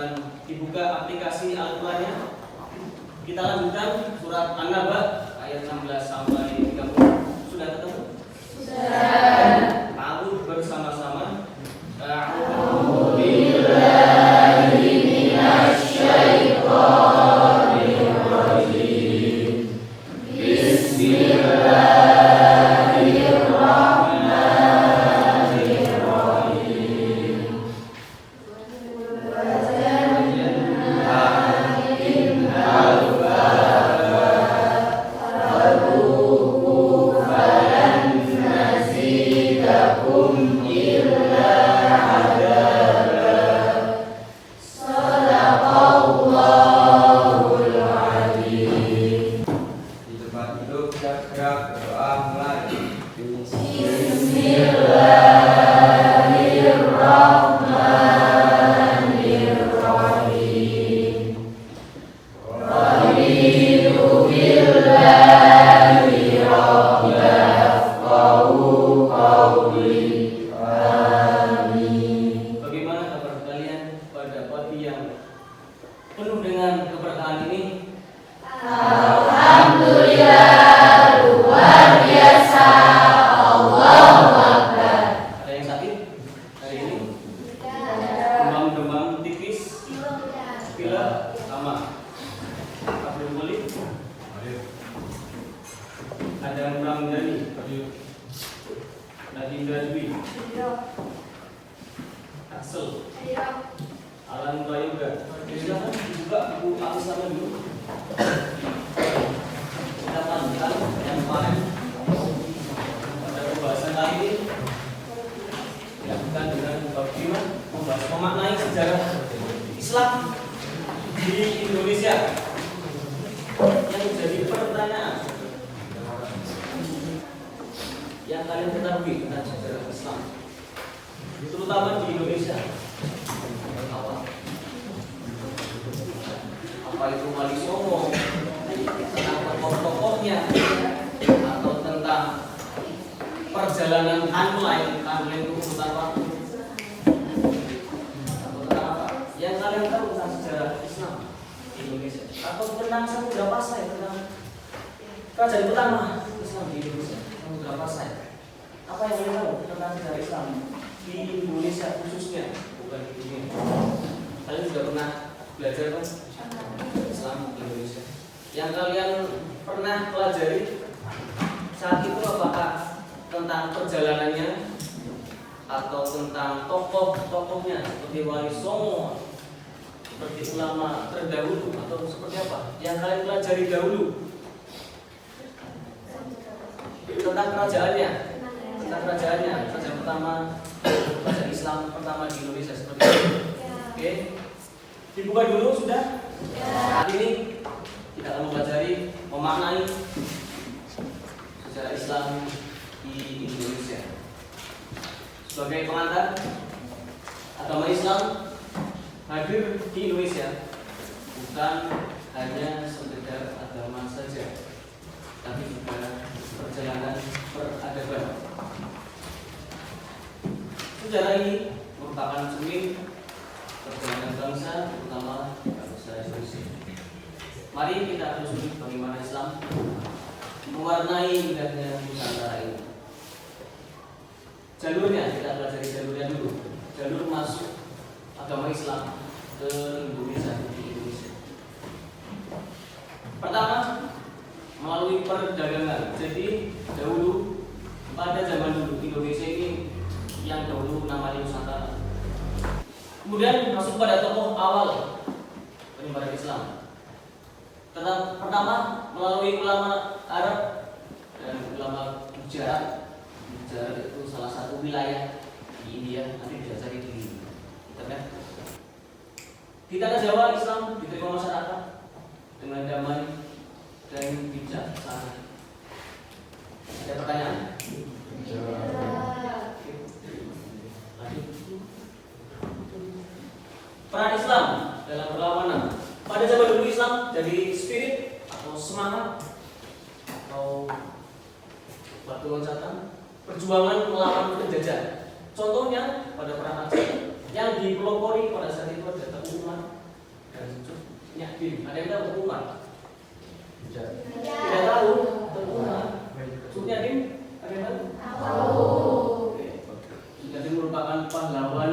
silakan dibuka aplikasi Al-Qur'annya. Kita lanjutkan surat An-Naba ayat 16 sampai 30. Sudah ketemu? Sudah. Lalu bersama-sama. A'udzu billahi minasyaitonir rajim. Bismillahirrahmanirrahim. Bagaimana kabar kalian pada pagi yang penuh dengan keberkahan ini? Alhamdulillah, luar biasa. Allahu Akbar. Ada yang sakit hari ini? Demam-demam tipis? Pilek? Sama? Kabel kulit? Ada yang kurang dari? Nadindra Dwi? Axel? Alan Prayoga? Silakan dibuka buku Al-Islam dulu. Kita lanjutkan yang kemarin pada pembahasan kali ini dilakukan dengan bagaimana membahas memaknai sejarah Islam di Indonesia. Yang menjadi pertanyaan yang kalian ketahui tentang sejarah Islam, terutama di Indonesia. Apa itu Wali Songo, tentang tokoh-tokohnya, atau tentang perjalanan timeline itu urutan waktu, atau tentang apa yang kalian tahu tentang sejarah Islam di Indonesia, atau tentang Samudra Pasai, tentang kerajaan pertama Islam di Indonesia, Samudra Pasai. Apa yang kalian tahu tentang sejarah Islam di Indonesia khususnya, bukan di dunia? Kalian sudah pernah belajar kan Islam di Indonesia? Yang kalian pernah pelajari saat itu apakah tentang perjalanannya atau tentang tokoh-tokohnya seperti Wali Songo, seperti ulama terdahulu, atau seperti apa yang kalian pelajari dahulu? Tentang kerajaannya, kerajaan pertama, kerajaan Islam pertama di Indonesia seperti itu. Oke, dibuka dulu sudah. Saat ini kita akan mempelajari memaknai sejarah Islam di Indonesia. Sebagai pengantar, agama Islam hadir di Indonesia bukan hanya sekedar agama saja, tapi juga perjalanan peradaban. Sejarah ini merupakan cermin perjalanan bangsa, terutama bangsa Indonesia. Mari kita telusuri bagaimana Islam mewarnai indahnya Nusantara ini. Jalurnya, kita pelajari jalurnya dulu. Jalur masuk agama Islam ke Indonesia, di Indonesia. Pertama, melalui perdagangan. Jadi dahulu, pada zaman dulu Indonesia ini yang dahulu namanya Nusantara. Kemudian masuk pada tokoh awal penyebaran Islam. Pertama melalui ulama Arab dan ulama Gujarat. Gujarat itu salah satu wilayah di India, nanti diajari di internet. Di tanah Jawa Islam diterima masyarakat dengan damai dan bijaksana. Ada pertanyaan? Peran Islam dalam perlawanan. Pada zaman dulu Islam jadi spirit atau semangat atau batu loncatan perjuangan melawan penjajah. Contohnya pada perang Aceh yang dipelopori pada saat itu ada Teguh Umar temuan? Tidak tahu. Temuan. Maksudnya Din, ada yang tahu? Oke. Jadi merupakan pahlawan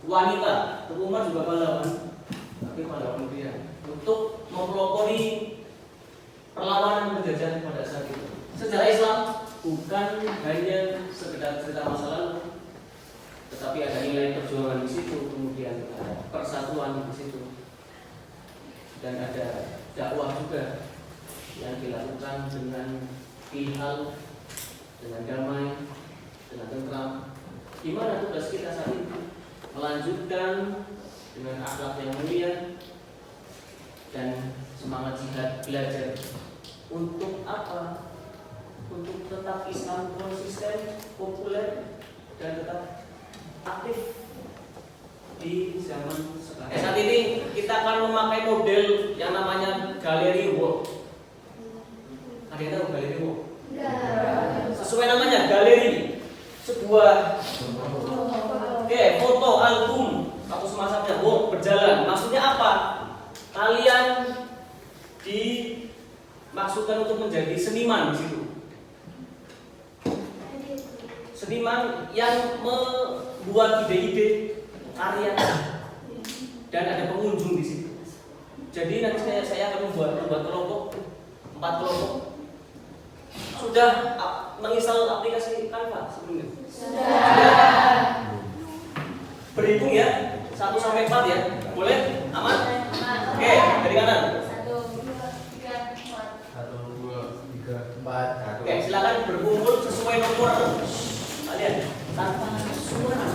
wanita. Temuan juga pahlawan, tapi pahlawan pria untuk mempelopori perlawanan penjajahan pada saat itu. Sejarah Islam bukan hanya sekedar cerita masa lalu, tetapi ada nilai perjuangan di situ, kemudian ada persatuan di situ, dan ada dakwah juga yang dilakukan dengan ilham, dengan damai, dengan tentram. Gimana tugas kita saat ini? Melanjutkan dengan akhlak yang mulia dan semangat jihad belajar. Untuk apa? Untuk tetap Islam konsisten, populer, dan tetap aktif di zaman sekarang. Saat ini kita akan memakai model yang namanya Gallery Walk. Ada yang tahu Gallery Walk? Sesuai namanya Gallery, sebuah foto album atau semacamnya walk, berjalan. Maksudnya apa? Kalian dimaksudkan untuk menjadi seniman di situ. Seniman yang membuat ide-ide karya dan ada pengunjung di situ. Jadi nanti saya akan membuat kelompok, 4 kelompok. Sudah menginstal aplikasi Canva sebelumnya? Sudah. Berhitung ya, 1 sampai 4 ya. Boleh? Aman? Oke, dari kanan. 1, 2, 3, 4. Oke, silakan berkumpul sesuai nomor kalian tanpa suara.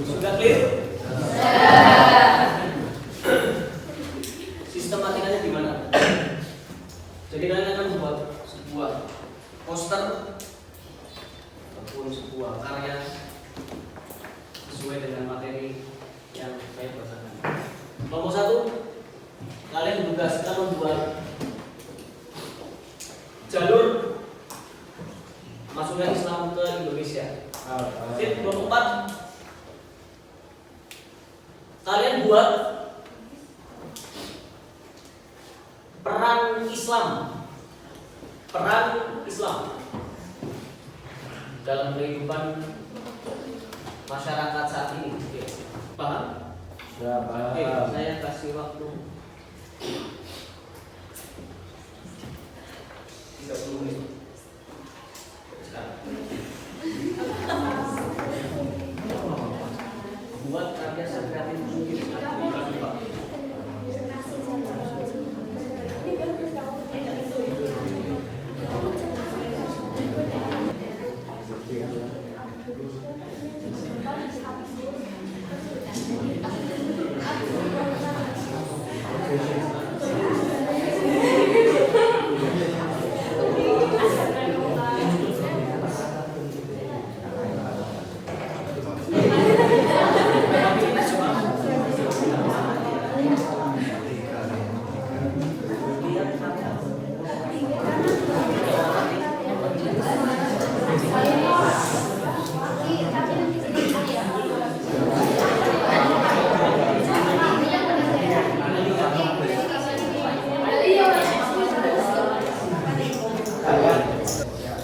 Sudah clear? Sistematikanya gimana? Jadi kalian akan membuat sebuah poster ataupun sebuah karya sesuai dengan materi yang saya bacakan. Nomor 1, kalian ditugaskan membuat jalur masuknya Islam ke Indonesia. Tip nomor 4, kalian buat peran Islam dalam kehidupan masyarakat saat ini. Oke. Paham? Oke, saya kasih waktu 30 menit. Sekarang. Buat karya sekreatif mungkin.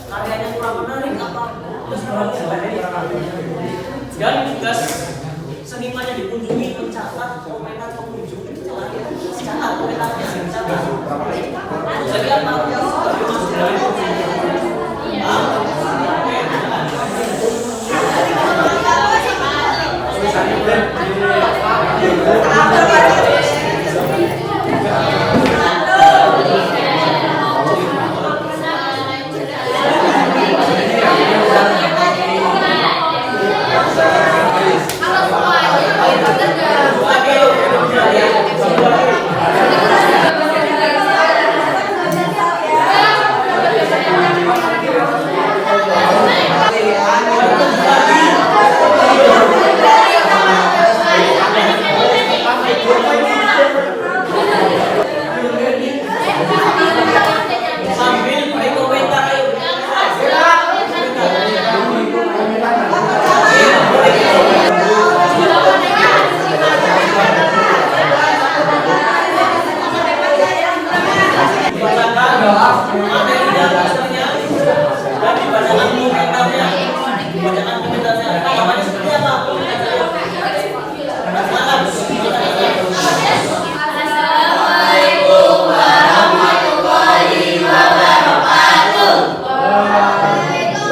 Karyanya kurang menarik apa? Dan tugas seniman yang dikunjungi mencatat komentar pengunjung. Catat komentarnya, catat. Jadi apa?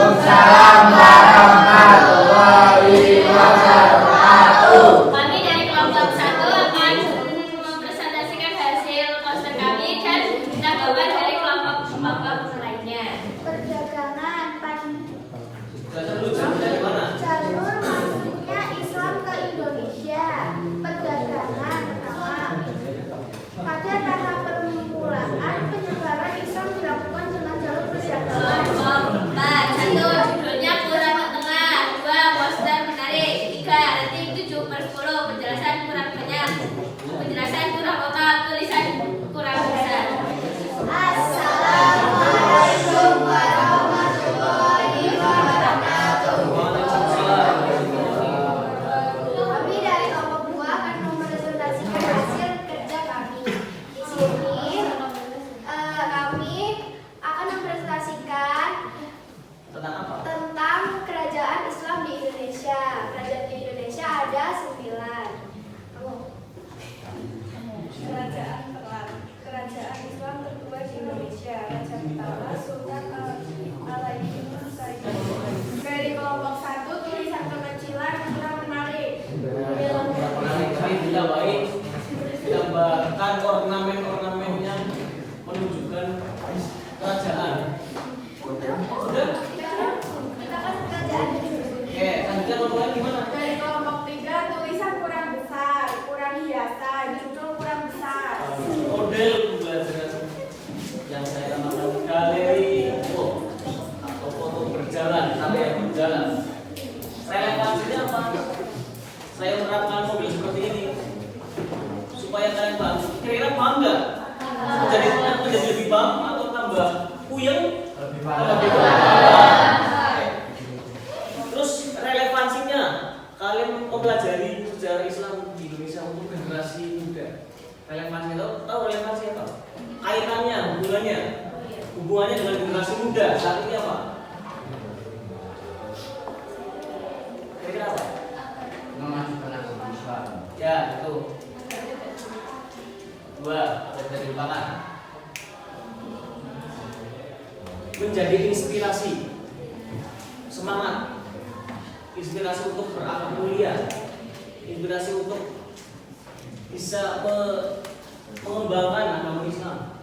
Waalaikumsalam warahmatullahi wabarakatuh. Kami dari kelompok 1 akan mempresentasikan hasil poster kami dan kita gambar dari kelompok lainnya. Perdagangan Dulu dari mana? jalur masuknya Islam ke Indonesia. Perdagangan pertama. Pada tahap permulaan penyebaran Islam dilakukan dengan jalur perdagangan. Kelompok 4, 1 judulnya kurang ke tengah, 2 poster menarik, 3 rating 7/10, penjelasan kurang banyak, penjelasan kurang lengkap, tulisan kurang besar. Assalamualaikum warahmatullahi wabarakatuh. Kami dari kelompok 2 akan mempresentasikan hasil kerja kami. Di sini kami akan mempresentasikan Tentang apa? tentang kerajaan Islam di Indonesia. Kerajaan di Indonesia ada 9. Kerajaan Islam tertua di Indonesia. Raja pertama Sultan Al-Aidin Sayyid. Dari kelompok 1 tulisan kekecilan kurang menarik. Menarik kami ditambahin, ditambahkan ornamen-ornamennya menunjukkan kerajaan. Sudah? Kita kan kerajaan di Indonesia. Oke, lanjutkan ngomongnya gimana? Dari kelompok 3 tulisan kurang besar, kurang hiasan, judul kurang besar. Model pembelajaran yang saya namakan galeri foto atau foto berjalan, sampai yang berjalan. Relevansinya apa? Saya menerapkan mobil seperti ini supaya kalian paham. Kira-kira paham nggak? Menjadi lebih paham atau tambah puyeng? Lebih paham. Terus relevansinya kalian mempelajari sejarah Islam di Indonesia untuk generasi muda. Relevansinya tahu relevansi apa? Kaitannya, hubungannya dengan generasi muda saat ini apa? Kira-kira apa? Memajukan agama Islam. Ya, itu. 2, dari dilupakan. Menjadi inspirasi, semangat, inspirasi untuk berakhlak mulia, inspirasi untuk bisa mengembangkan agama Islam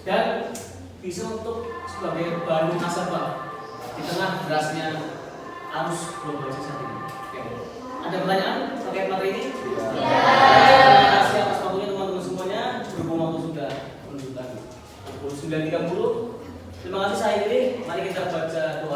dan bisa untuk sebagai bahan muhasabah di tengah derasnya arus globalisasi saat ini. Oke. Ada pertanyaan terkait materi ini? Terima kasih atas waktunya teman-teman semuanya. Berhubung waktu sudah menunjukkan pukul 9.30. Terima kasih saya ini. Mari kita baca doa.